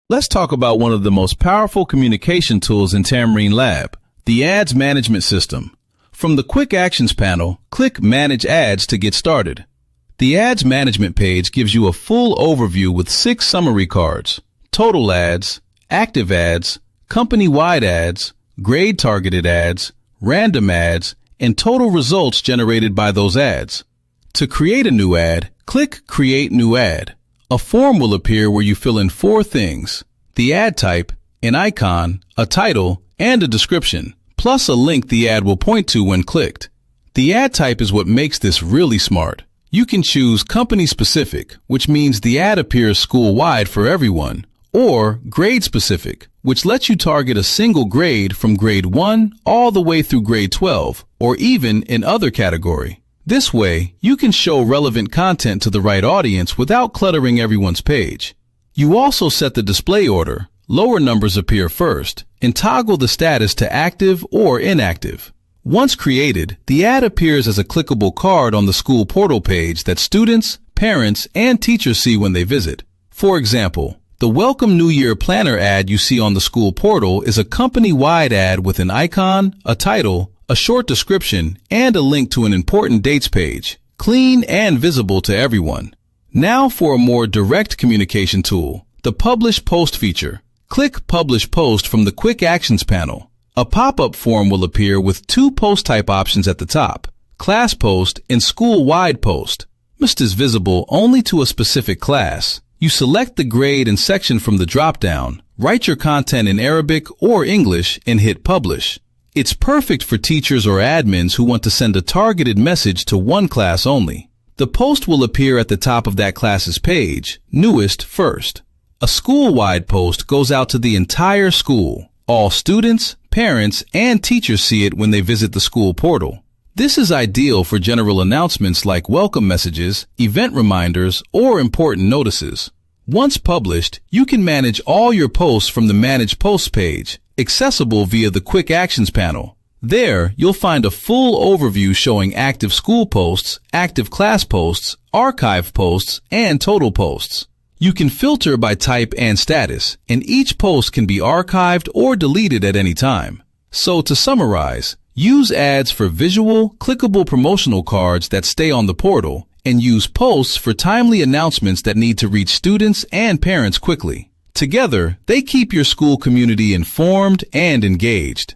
Let's talk about one of the most powerful communication tools in TamreenLab, the Ads Management System. From the Quick Actions panel, click Manage Ads to get started. The Ads Management page gives you a full overview with 6 summary cards: total ads, active ads, company-wide ads, grade-targeted ads, random ads, and total results generated by those ads. To create a new ad, click Create New Ad. A form will appear where you fill in 4 things: the ad type, an icon, a title, and a description, plus a link the ad will point to when clicked. The ad type is what makes this really smart. You can choose company-specific, which means the ad appears school-wide for everyone, or grade-specific, which lets you target a single grade from grade 1 all the way through grade 12, or even in other category. This way, you can show relevant content to the right audience without cluttering everyone's page. You also set the display order. Lower numbers appear first, and toggle the status to active or inactive. Once created, the ad appears as a clickable card on the school portal page that students, parents, and teachers see when they visit. For example, the Welcome New Year Planner ad you see on the school portal is a company-wide ad with an icon, a title, a short description, and a link to an important dates page, clean and visible to everyone. Now for a more direct communication tool, the Publish Post feature. Click Publish Post from the Quick Actions panel. A pop-up form will appear with 2 post type options at the top: Class Post and School-Wide Post. Post is visible only to a specific class. You select the grade and section from the drop-down, write your content in Arabic or English, and hit Publish. It's perfect for teachers or admins who want to send a targeted message to one class only. The post will appear at the top of that class's page, newest first. A school-wide post goes out to the entire school. All students, parents, and teachers see it when they visit the school portal. This is ideal for general announcements like welcome messages, event reminders, or important notices. Once published, you can manage all your posts from the Manage Posts page, accessible via the Quick Actions panel. There, you'll find a full overview showing active school posts, active class posts, archive posts, and total posts. You can filter by type and status, and each post can be archived or deleted at any time. So to summarize, use ads for visual, clickable promotional cards that stay on the portal, and use posts for timely announcements that need to reach students and parents quickly. Together, they keep your school community informed and engaged.